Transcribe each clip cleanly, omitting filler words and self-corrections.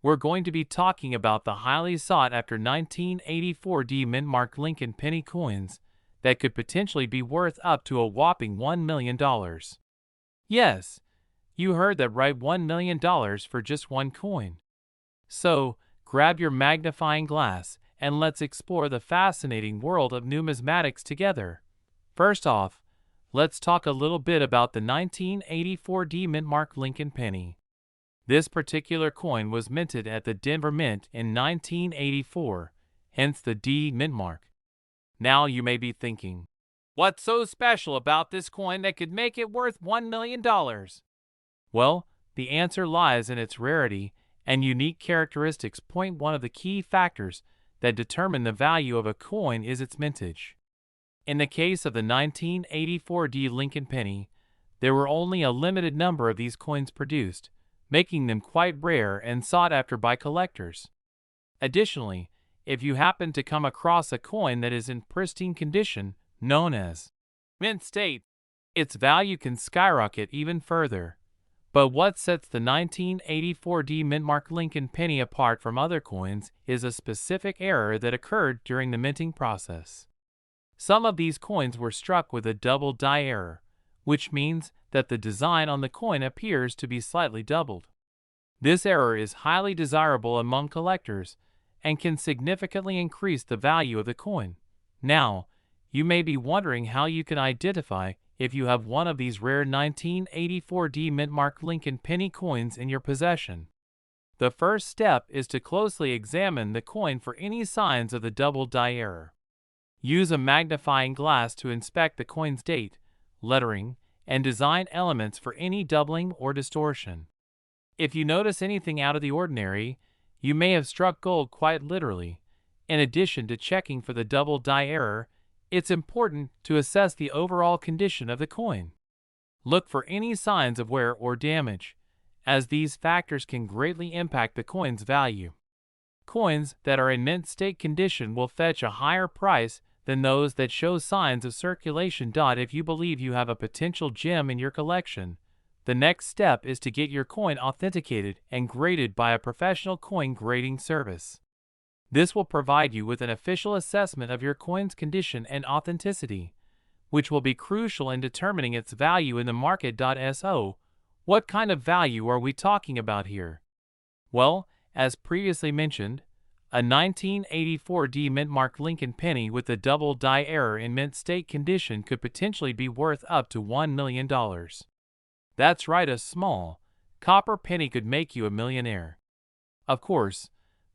we're going to be talking about the highly sought-after 1984 Mint Lincoln penny coins that could potentially be worth up to a whopping $1 million. Yes, you heard that right, $1 million for just one coin. So, grab your magnifying glass and let's explore the fascinating world of numismatics together. First off, let's talk a little bit about the 1984 Mint Lincoln penny. This particular coin was minted at the Denver Mint in 1984, hence the D mint mark. Now you may be thinking, what's so special about this coin that could make it worth $1 million? Well, the answer lies in its rarity and unique characteristics. One of the key factors that determine the value of a coin is its mintage. In the case of the 1984 Lincoln penny, there were only a limited number of these coins produced, making them quite rare and sought after by collectors. Additionally, if you happen to come across a coin that is in pristine condition, known as mint state, its value can skyrocket even further. But what sets the 1984 Mint Lincoln penny apart from other coins is a specific error that occurred during the minting process. Some of these coins were struck with a double die error, which means that the design on the coin appears to be slightly doubled. This error is highly desirable among collectors and can significantly increase the value of the coin. Now, you may be wondering how you can identify if you have one of these rare 1984 Mint Lincoln penny coins in your possession. The first step is to closely examine the coin for any signs of the double die error. Use a magnifying glass to inspect the coin's date, lettering, and design elements for any doubling or distortion. If you notice anything out of the ordinary, you may have struck gold quite literally. In addition to checking for the double die error, it's important to assess the overall condition of the coin. Look for any signs of wear or damage, as these factors can greatly impact the coin's value. Coins that are in mint state condition will fetch a higher price than those that show signs of circulation. If you believe you have a potential gem in your collection, the next step is to get your coin authenticated and graded by a professional coin grading service. This will provide you with an official assessment of your coin's condition and authenticity, which will be crucial in determining its value in the market. So, what kind of value are we talking about here? Well, as previously mentioned, a 1984 Mint Lincoln penny with a double die error in mint state condition could potentially be worth up to $1 million. That's right, a small, copper penny could make you a millionaire. Of course,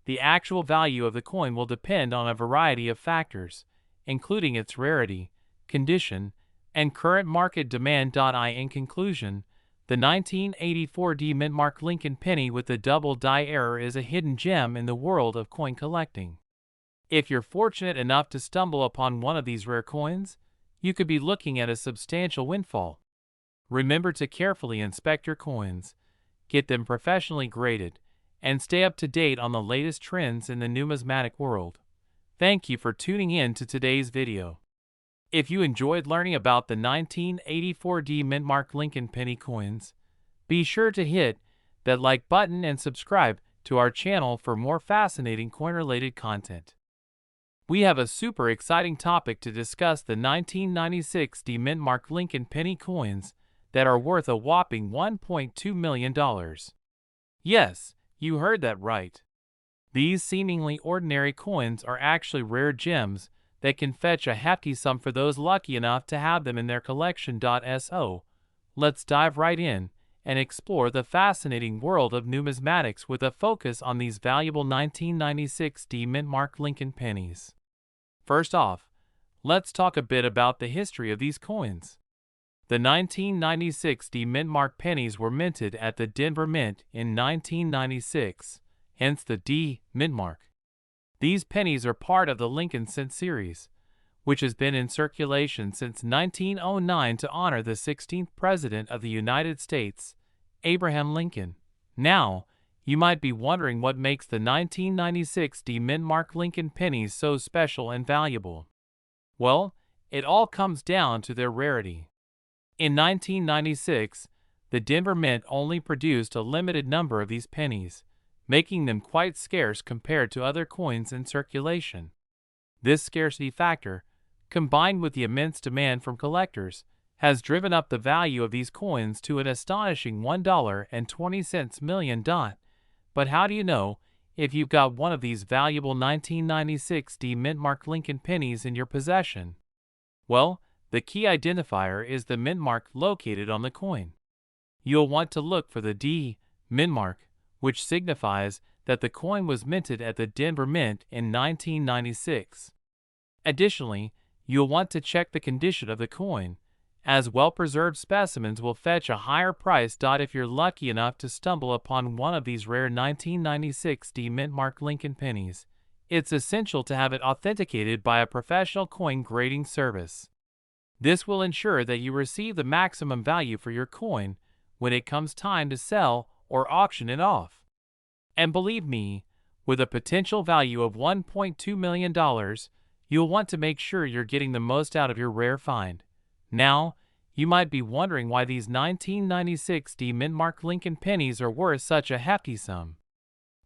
the actual value of the coin will depend on a variety of factors, including its rarity, condition, and current market demand. In conclusion, the 1984 Mint Lincoln penny with the double die error is a hidden gem in the world of coin collecting. If you're fortunate enough to stumble upon one of these rare coins, you could be looking at a substantial windfall. Remember to carefully inspect your coins, get them professionally graded, and stay up to date on the latest trends in the numismatic world. Thank you for tuning in to today's video. If you enjoyed learning about the 1984 Mint Lincoln penny coins, be sure to hit that like button and subscribe to our channel for more fascinating coin-related content. We have a super exciting topic to discuss: the 1996 Mint Lincoln penny coins that are worth a whopping $1.2 million. Yes, you heard that right. These seemingly ordinary coins are actually rare gems that can fetch a hefty sum for those lucky enough to have them in their collection. So, let's dive right in and explore the fascinating world of numismatics with a focus on these valuable 1996 Mint Lincoln pennies. First off, let's talk a bit about the history of these coins. The 1996 Mint pennies were minted at the Denver Mint in 1996, hence the D mint mark. These pennies are part of the Lincoln Cent series, which has been in circulation since 1909 to honor the 16th President of the United States, Abraham Lincoln. Now, you might be wondering what makes the 1996 Mint Lincoln pennies so special and valuable. Well, it all comes down to their rarity. In 1996, the Denver Mint only produced a limited number of these pennies, making them quite scarce compared to other coins in circulation. This scarcity factor, combined with the immense demand from collectors, has driven up the value of these coins to an astonishing $1.20 million. But how do you know if you've got one of these valuable 1996 D mint-mark Lincoln pennies in your possession? Well, the key identifier is the mint mark located on the coin. You'll want to look for the D mint mark, which signifies that the coin was minted at the Denver Mint in 1996. Additionally, you'll want to check the condition of the coin, as well-preserved specimens will fetch a higher price. If you're lucky enough to stumble upon one of these rare 1996 D mint-mark Lincoln pennies, it's essential to have it authenticated by a professional coin grading service. This will ensure that you receive the maximum value for your coin when it comes time to sell or auction it off. And believe me, with a potential value of $1.2 million, you'll want to make sure you're getting the most out of your rare find. Now, you might be wondering why these 1996 D mint-mark Lincoln pennies are worth such a hefty sum.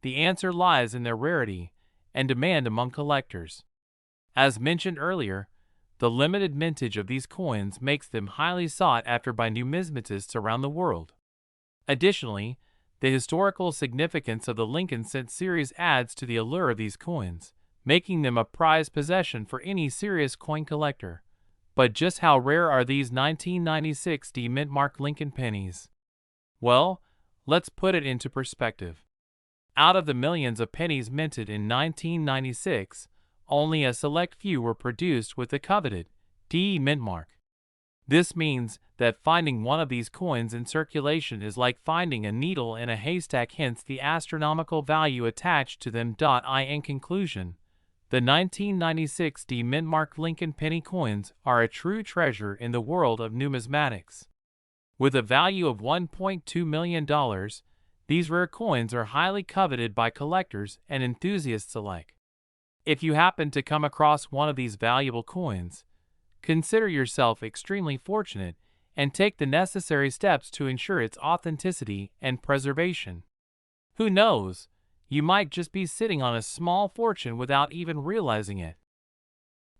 The answer lies in their rarity and demand among collectors. As mentioned earlier, the limited mintage of these coins makes them highly sought after by numismatists around the world. Additionally, the historical significance of the Lincoln Cent series adds to the allure of these coins, making them a prized possession for any serious coin collector. But just how rare are these 1996 D mint-mark Lincoln pennies? Well, let's put it into perspective. Out of the millions of pennies minted in 1996, only a select few were produced with the coveted D mint mark. This means that finding one of these coins in circulation is like finding a needle in a haystack, hence the astronomical value attached to them. In conclusion, the 1996 D mint-mark Lincoln penny coins are a true treasure in the world of numismatics. With a value of $1.2 million, these rare coins are highly coveted by collectors and enthusiasts alike. If you happen to come across one of these valuable coins, consider yourself extremely fortunate and take the necessary steps to ensure its authenticity and preservation. Who knows? You might just be sitting on a small fortune without even realizing it.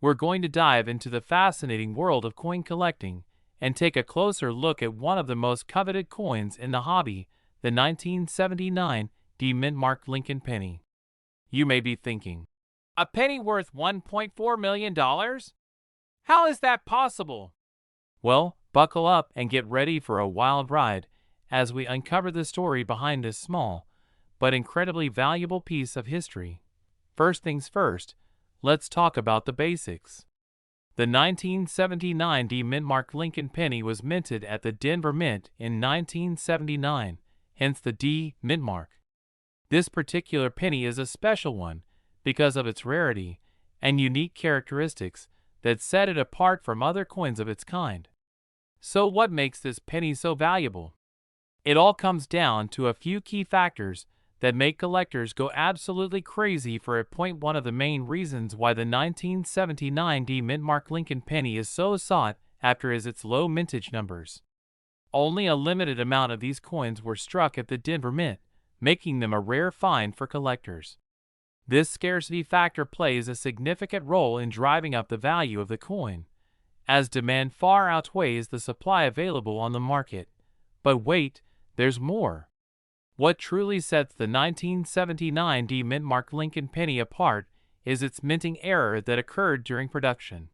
We're going to dive into the fascinating world of coin collecting and take a closer look at one of the most coveted coins in the hobby, the 1979 D mint-mark Lincoln penny. You may be thinking, a penny worth $1.4 million? How is that possible? Well, buckle up and get ready for a wild ride as we uncover the story behind this small but incredibly valuable piece of history. First things first, let's talk about the basics. The 1979 D mint-mark Lincoln penny was minted at the Denver Mint in 1979, hence the D mint mark. This particular penny is a special one because of its rarity and unique characteristics that set it apart from other coins of its kind. So what makes this penny so valuable? It all comes down to a few key factors that make collectors go absolutely crazy for it. One of the main reasons why the 1979 D mint-mark Lincoln penny is so sought after is its low mintage numbers. Only a limited amount of these coins were struck at the Denver Mint, making them a rare find for collectors. This scarcity factor plays a significant role in driving up the value of the coin, as demand far outweighs the supply available on the market. But wait, there's more. What truly sets the 1979 D mint-mark Lincoln penny apart is its minting error that occurred during production.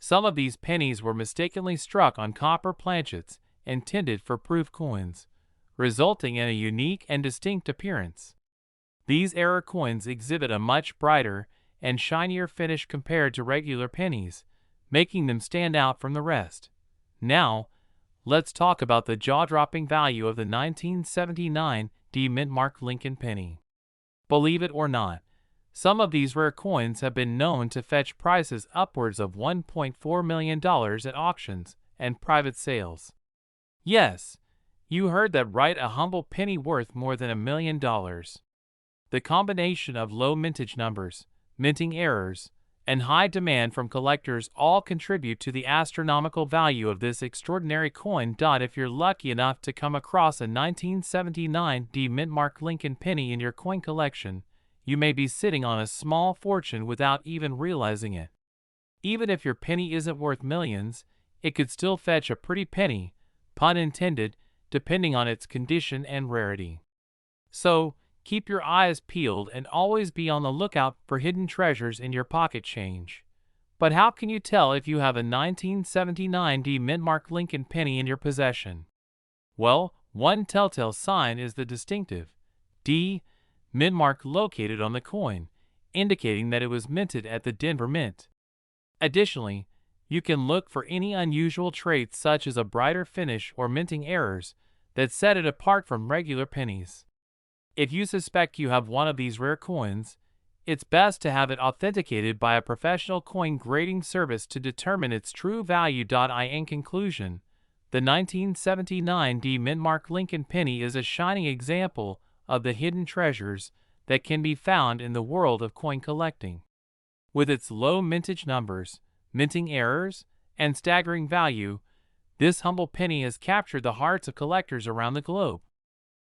Some of these pennies were mistakenly struck on copper planchets intended for proof coins, resulting in a unique and distinct appearance. These error coins exhibit a much brighter and shinier finish compared to regular pennies, making them stand out from the rest. Now, let's talk about the jaw-dropping value of the 1979 D mint-mark Lincoln penny. Believe it or not, some of these rare coins have been known to fetch prices upwards of $1.4 million at auctions and private sales. Yes, you heard that right, a humble penny worth more than $1 million. The combination of low mintage numbers, minting errors, and high demand from collectors all contribute to the astronomical value of this extraordinary coin. If you're lucky enough to come across a 1979 mint mark Lincoln penny in your coin collection, you may be sitting on a small fortune without even realizing it. Even if your penny isn't worth millions, it could still fetch a pretty penny, pun intended, depending on its condition and rarity. So, keep your eyes peeled and always be on the lookout for hidden treasures in your pocket change. But how can you tell if you have a 1979 mint mark Lincoln penny in your possession? Well, one telltale sign is the distinctive D mint mark located on the coin, indicating that it was minted at the Denver Mint. Additionally, you can look for any unusual traits such as a brighter finish or minting errors that set it apart from regular pennies. If you suspect you have one of these rare coins, it's best to have it authenticated by a professional coin grading service to determine its true value. In conclusion, the 1979 mint mark Lincoln penny is a shining example of the hidden treasures that can be found in the world of coin collecting. With its low mintage numbers, minting errors, and staggering value, this humble penny has captured the hearts of collectors around the globe.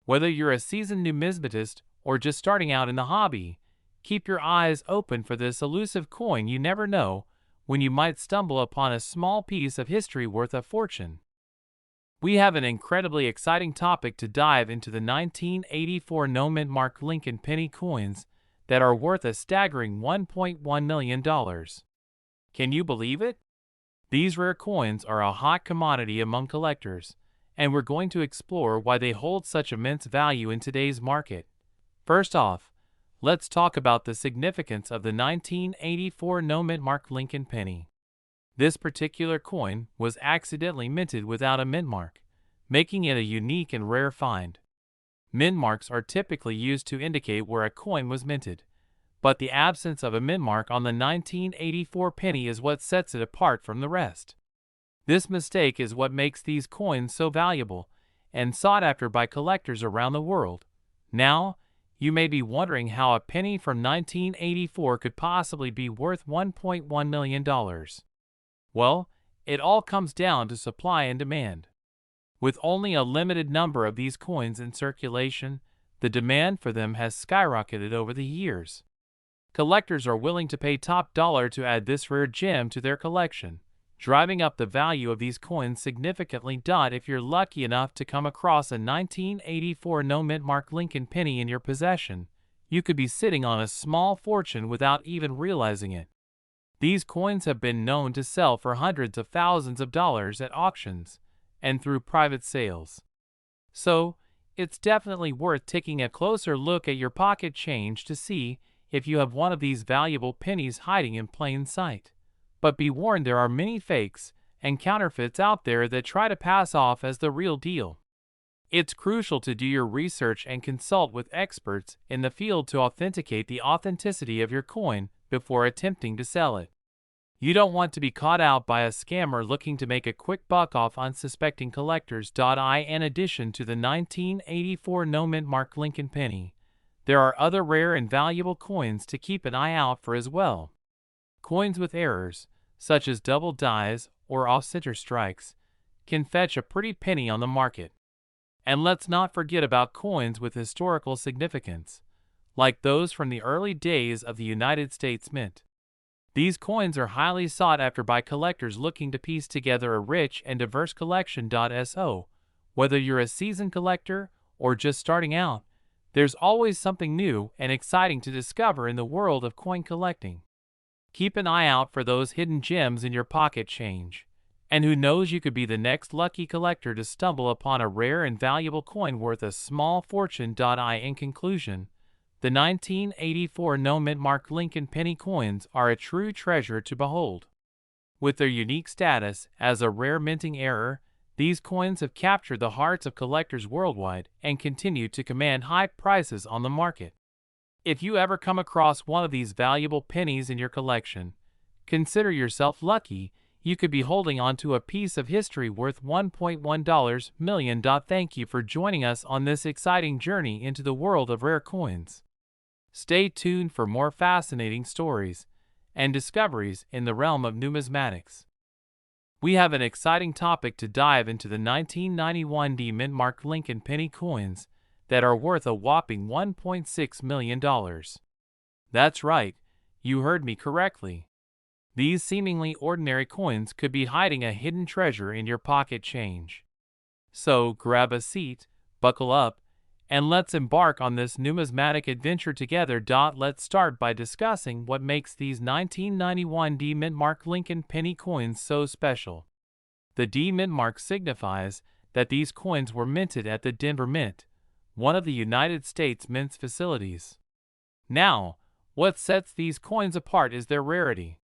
Whether you're a seasoned numismatist or just starting out in the hobby, keep your eyes open for this elusive coin. You never know when you might stumble upon a small piece of history worth a fortune. We have an incredibly exciting topic to dive into: the 1984 mint mark Lincoln penny coins that are worth a staggering $1.1 million. Can you believe it? These rare coins are a hot commodity among collectors, and we're going to explore why they hold such immense value in today's market. First off, let's talk about the significance of the 1984 mint mark Lincoln penny. This particular coin was accidentally minted without a mint mark, making it a unique and rare find. Mint marks are typically used to indicate where a coin was minted, but the absence of a mint mark on the 1984 penny is what sets it apart from the rest. This mistake is what makes these coins so valuable and sought after by collectors around the world. Now, you may be wondering how a penny from 1984 could possibly be worth $1.1 million. Well, it all comes down to supply and demand. With only a limited number of these coins in circulation, the demand for them has skyrocketed over the years. Collectors are willing to pay top dollar to add this rare gem to their collection, driving up the value of these coins significantly. If you're lucky enough to come across a 1984 mint mark Lincoln penny in your possession, you could be sitting on a small fortune without even realizing it. These coins have been known to sell for hundreds of thousands of dollars at auctions and through private sales. So, it's definitely worth taking a closer look at your pocket change to see if you have one of these valuable pennies hiding in plain sight. But be warned, there are many fakes and counterfeits out there that try to pass off as the real deal. It's crucial to do your research and consult with experts in the field to authenticate the authenticity of your coin before attempting to sell it. You don't want to be caught out by a scammer looking to make a quick buck off unsuspecting collectors. In addition to the 1984 mint mark Lincoln penny, there are other rare and valuable coins to keep an eye out for as well. Coins with errors, such as double dies or off-center strikes, can fetch a pretty penny on the market. And let's not forget about coins with historical significance, like those from the early days of the United States Mint. These coins are highly sought after by collectors looking to piece together a rich and diverse collection. So, whether you're a seasoned collector or just starting out, there's always something new and exciting to discover in the world of coin collecting. Keep an eye out for those hidden gems in your pocket change, and who knows, you could be the next lucky collector to stumble upon a rare and valuable coin worth a small fortune. In conclusion, the 1984 mint mark Lincoln penny coins are a true treasure to behold. With their unique status as a rare minting error, these coins have captured the hearts of collectors worldwide and continue to command high prices on the market. If you ever come across one of these valuable pennies in your collection, consider yourself lucky. You could be holding on to a piece of history worth $1.1 million. Thank you for joining us on this exciting journey into the world of rare coins. Stay tuned for more fascinating stories and discoveries in the realm of numismatics. We have an exciting topic to dive into: the 1991 mint-marked Lincoln penny coins that are worth a whopping $1.6 million. That's right, you heard me correctly. These seemingly ordinary coins could be hiding a hidden treasure in your pocket change. So grab a seat, buckle up, and let's embark on this numismatic adventure together. Let's start by discussing what makes these 1991 D mint-marked Lincoln penny coins so special. The D mint mark signifies that these coins were minted at the Denver Mint, one of the United States Mint's facilities. Now, what sets these coins apart is their rarity.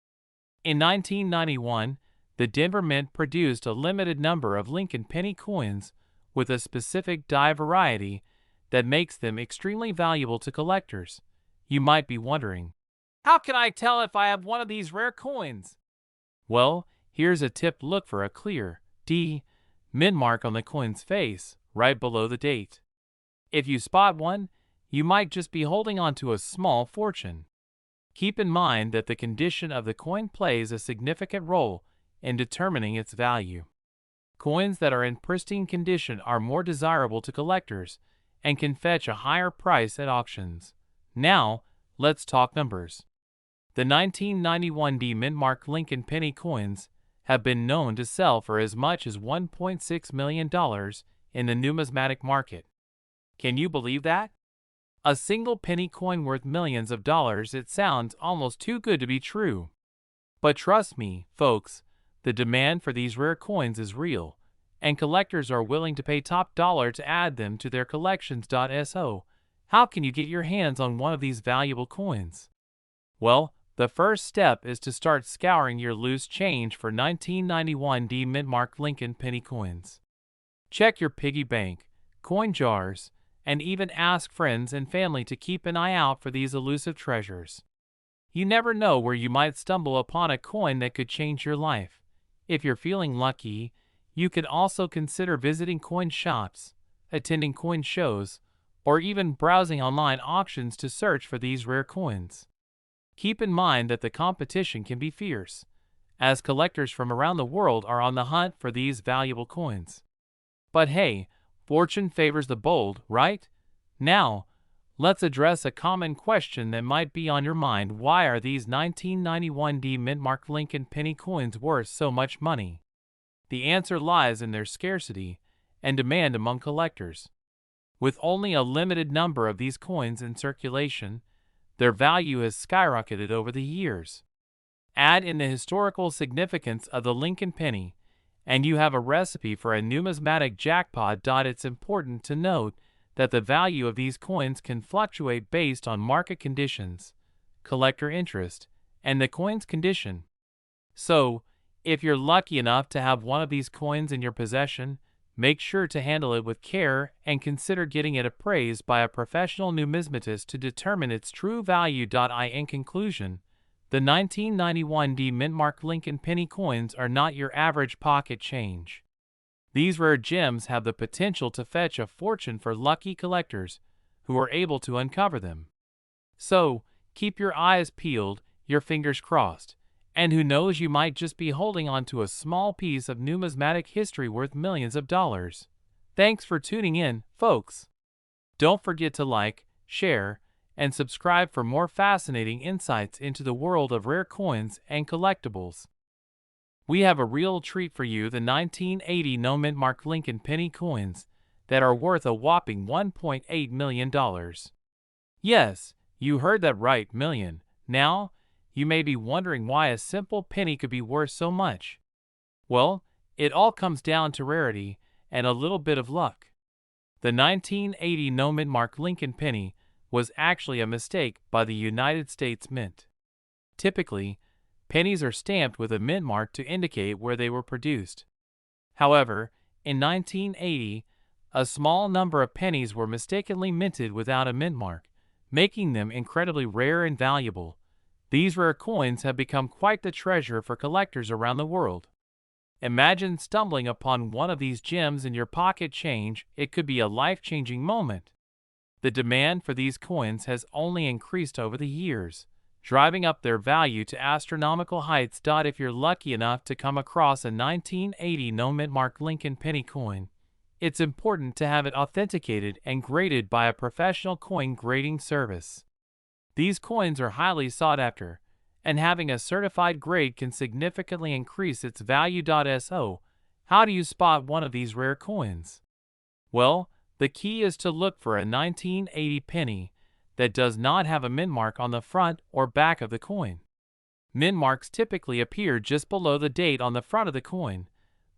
In 1991, the Denver Mint produced a limited number of Lincoln penny coins with a specific die variety that makes them extremely valuable to collectors. You might be wondering, how can I tell if I have one of these rare coins? Well, here's a tip: look for a clear D mint mark on the coin's face, right below the date. If you spot one, you might just be holding on to a small fortune. Keep in mind that the condition of the coin plays a significant role in determining its value. Coins that are in pristine condition are more desirable to collectors and can fetch a higher price at auctions. Now, let's talk numbers. The 1991 D mint-marked Lincoln penny coins have been known to sell for as much as $1.6 million in the numismatic market. Can you believe that? A single penny coin worth millions of dollars. It sounds almost too good to be true. But trust me, folks, the demand for these rare coins is real, and collectors are willing to pay top dollar to add them to their collections. So, how can you get your hands on one of these valuable coins? Well, the first step is to start scouring your loose change for 1991 D mint-marked Lincoln penny coins. Check your piggy bank, coin jars, and even ask friends and family to keep an eye out for these elusive treasures. You never know where you might stumble upon a coin that could change your life. If you're feeling lucky, you could also consider visiting coin shops, attending coin shows, or even browsing online auctions to search for these rare coins. Keep in mind that the competition can be fierce, as collectors from around the world are on the hunt for these valuable coins. But hey, fortune favors the bold, right? Now, let's address a common question that might be on your mind: why are these 1991 D mint-marked Lincoln penny coins worth so much money? The answer lies in their scarcity and demand among collectors. With only a limited number of these coins in circulation, their value has skyrocketed over the years. Add in the historical significance of the Lincoln penny, and you have a recipe for a numismatic jackpot. It's important to note that the value of these coins can fluctuate based on market conditions, collector interest, and the coin's condition. So, if you're lucky enough to have one of these coins in your possession, make sure to handle it with care and consider getting it appraised by a professional numismatist to determine its true value. In conclusion, the 1991 D mint-marked Lincoln penny coins are not your average pocket change. These rare gems have the potential to fetch a fortune for lucky collectors who are able to uncover them. So, keep your eyes peeled, your fingers crossed, and who knows, you might just be holding on to a small piece of numismatic history worth millions of dollars. Thanks for tuning in, folks. Don't forget to like, share, and subscribe for more fascinating insights into the world of rare coins and collectibles. We have a real treat for you: the 1980 no mint-marked Lincoln penny coins that are worth a whopping $1.8 million. Yes, you heard that right, million. Now, you may be wondering why a simple penny could be worth so much. Well, it all comes down to rarity and a little bit of luck. The 1980 no mint-marked Lincoln penny was actually a mistake by the United States Mint. Typically, pennies are stamped with a mint mark to indicate where they were produced. However, in 1980, a small number of pennies were mistakenly minted without a mint mark, making them incredibly rare and valuable. These rare coins have become quite the treasure for collectors around the world. Imagine stumbling upon one of these gems in your pocket change. It could be a life-changing moment. The demand for these coins has only increased over the years, driving up their value to astronomical heights. If you're lucky enough to come across a 1980 no mint mark Lincoln penny coin, it's important to have it authenticated and graded by a professional coin grading service. These coins are highly sought after, and having a certified grade can significantly increase its value. So, how do you spot one of these rare coins? Well, the key is to look for a 1980 penny that does not have a mint mark on the front or back of the coin. Mint marks typically appear just below the date on the front of the coin,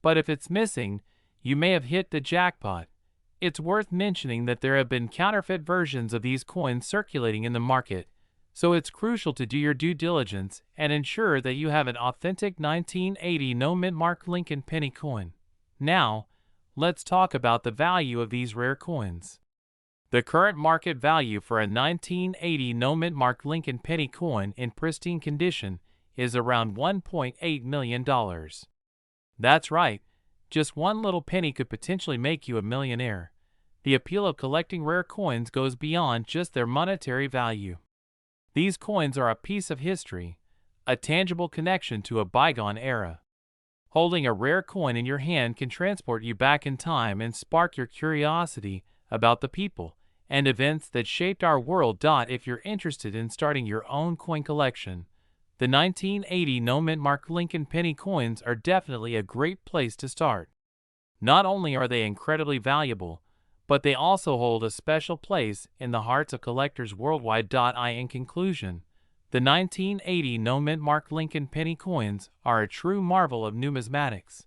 but if it's missing, you may have hit the jackpot. It's worth mentioning that there have been counterfeit versions of these coins circulating in the market, so it's crucial to do your due diligence and ensure that you have an authentic 1980 no mint mark Lincoln penny coin. Now, let's talk about the value of these rare coins. The current market value for a 1980 no mint mark Lincoln penny coin in pristine condition is around $1.8 million. That's right, just one little penny could potentially make you a millionaire. The appeal of collecting rare coins goes beyond just their monetary value. These coins are a piece of history, a tangible connection to a bygone era. Holding a rare coin in your hand can transport you back in time and spark your curiosity about the people and events that shaped our world. If you're interested in starting your own coin collection, the 1980 no mint mark Lincoln penny coins are definitely a great place to start. Not only are they incredibly valuable, but they also hold a special place in the hearts of collectors worldwide. In conclusion, the 1980 no mint mark Lincoln penny coins are a true marvel of numismatics.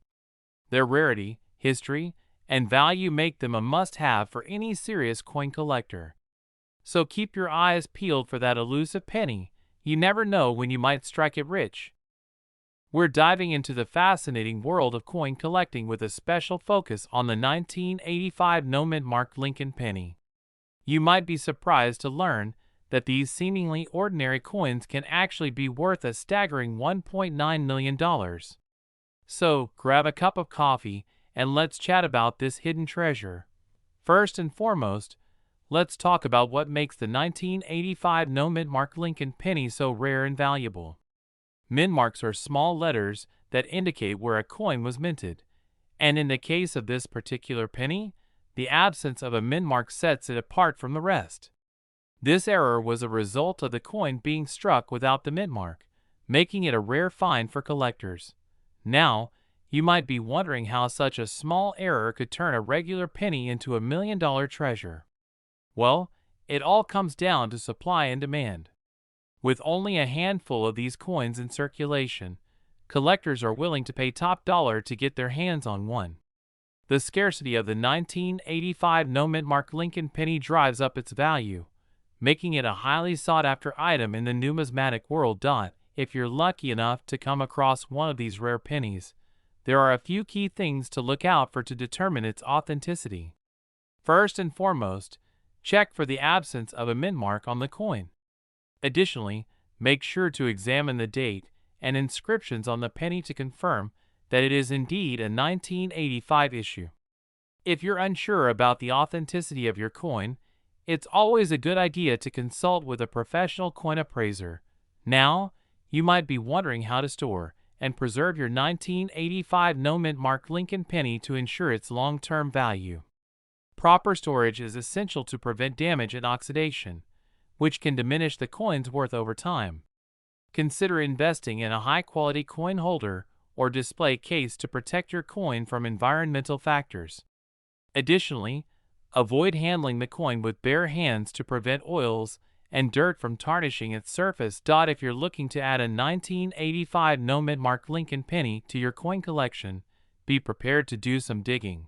Their rarity, history, and value make them a must-have for any serious coin collector. So keep your eyes peeled for that elusive penny. You never know when you might strike it rich. We're diving into the fascinating world of coin collecting with a special focus on the 1985 no mint mark Lincoln penny. You might be surprised to learn that these seemingly ordinary coins can actually be worth a staggering $1.9 million. So, grab a cup of coffee and let's chat about this hidden treasure. First and foremost, let's talk about what makes the 1985 no mint mark Lincoln penny so rare and valuable. Mint marks are small letters that indicate where a coin was minted, and in the case of this particular penny, the absence of a mint mark sets it apart from the rest. This error was a result of the coin being struck without the mint mark, making it a rare find for collectors. Now, you might be wondering how such a small error could turn a regular penny into $1 million treasure. Well, it all comes down to supply and demand. With only a handful of these coins in circulation, collectors are willing to pay top dollar to get their hands on one. The scarcity of the 1985 no mint mark Lincoln penny drives up its value, making it a highly sought-after item in the numismatic world. If you're lucky enough to come across one of these rare pennies, there are a few key things to look out for to determine its authenticity. First and foremost, check for the absence of a mint mark on the coin. Additionally, make sure to examine the date and inscriptions on the penny to confirm that it is indeed a 1985 issue. If you're unsure about the authenticity of your coin, it's always a good idea to consult with a professional coin appraiser. Now, you might be wondering how to store and preserve your 1985 no mint mark Lincoln penny to ensure its long-term value. Proper storage is essential to prevent damage and oxidation, which can diminish the coin's worth over time. Consider investing in a high-quality coin holder or display case to protect your coin from environmental factors. Additionally, avoid handling the coin with bare hands to prevent oils and dirt from tarnishing its surface. If you're looking to add a 1985 no mint mark Lincoln penny to your coin collection, be prepared to do some digging.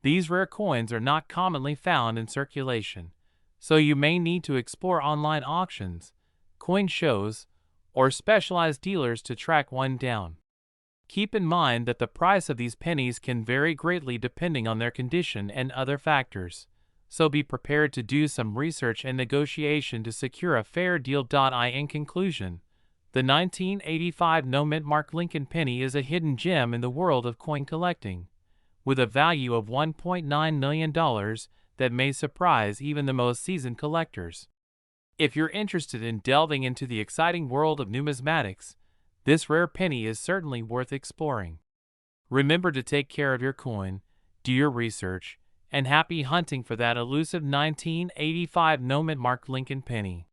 These rare coins are not commonly found in circulation, so you may need to explore online auctions, coin shows, or specialized dealers to track one down. Keep in mind that the price of these pennies can vary greatly depending on their condition and other factors, so be prepared to do some research and negotiation to secure a fair deal. In conclusion, the 1985 no mint mark Lincoln penny is a hidden gem in the world of coin collecting, with a value of $1.9 million that may surprise even the most seasoned collectors. If you're interested in delving into the exciting world of numismatics, this rare penny is certainly worth exploring. Remember to take care of your coin, do your research, and happy hunting for that elusive 1985 no-mint-mark Lincoln penny.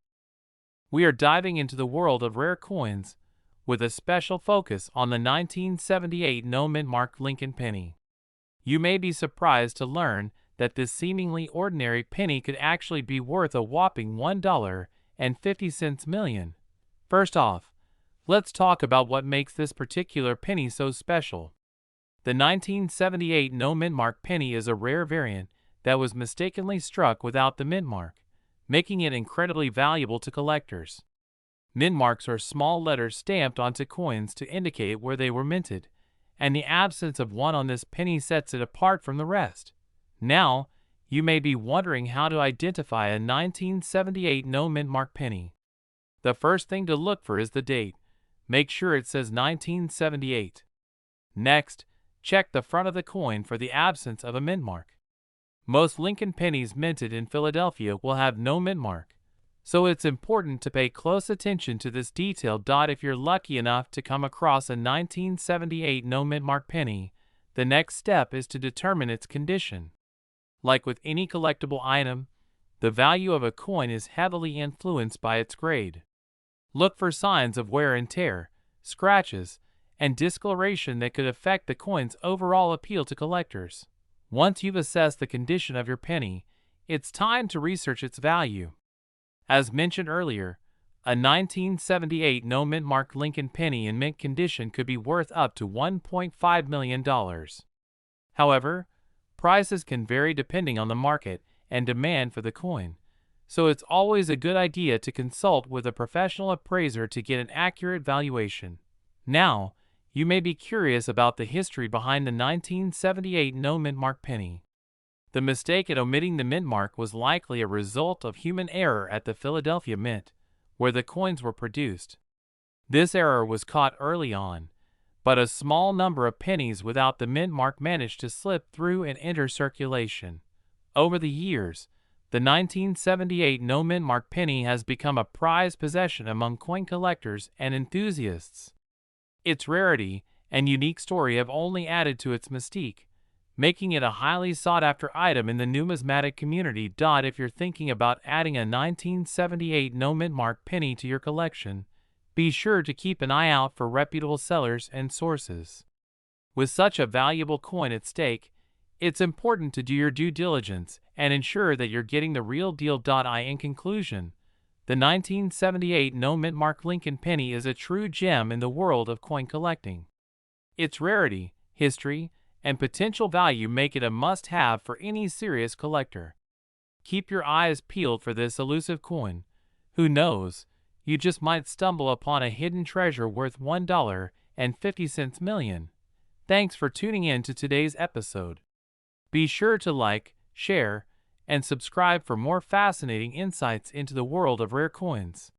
We are diving into the world of rare coins, with a special focus on the 1978 no-mint-mark Lincoln penny. You may be surprised to learn that this seemingly ordinary penny could actually be worth a whopping $1.50 million. First off, let's talk about what makes this particular penny so special. The 1978 no-mint-mark penny is a rare variant that was mistakenly struck without the mint mark, making it incredibly valuable to collectors. Mint marks are small letters stamped onto coins to indicate where they were minted, and the absence of one on this penny sets it apart from the rest. Now, you may be wondering how to identify a 1978 no-mint-mark penny. The first thing to look for is the date. Make sure it says 1978. Next, check the front of the coin for the absence of a mint mark. Most Lincoln pennies minted in Philadelphia will have no mint mark, so it's important to pay close attention to this detail. If you're lucky enough to come across a 1978 no mint mark penny, the next step is to determine its condition. Like with any collectible item, the value of a coin is heavily influenced by its grade. Look for signs of wear and tear, scratches, and discoloration that could affect the coin's overall appeal to collectors. Once you've assessed the condition of your penny, it's time to research its value. As mentioned earlier, a 1978 no mint mark Lincoln penny in mint condition could be worth up to $1.5 million. However, prices can vary depending on the market and demand for the coin, so it's always a good idea to consult with a professional appraiser to get an accurate valuation. Now, you may be curious about the history behind the 1978 no mint mark penny. The mistake at omitting the mint mark was likely a result of human error at the Philadelphia Mint, where the coins were produced. This error was caught early on, but a small number of pennies without the mint mark managed to slip through and enter circulation. Over the years, the 1978 no mint mark penny has become a prized possession among coin collectors and enthusiasts. Its rarity and unique story have only added to its mystique, making it a highly sought-after item in the numismatic community. If you're thinking about adding a 1978 no mint mark penny to your collection, be sure to keep an eye out for reputable sellers and sources. With such a valuable coin at stake, it's important to do your due diligence and ensure that you're getting the real deal. In conclusion, the 1978 no mint mark Lincoln penny is a true gem in the world of coin collecting. Its rarity, history, and potential value make it a must-have for any serious collector. Keep your eyes peeled for this elusive coin. Who knows, you just might stumble upon a hidden treasure worth $1.50 million. Thanks for tuning in to today's episode. Be sure to like, share, and subscribe for more fascinating insights into the world of rare coins.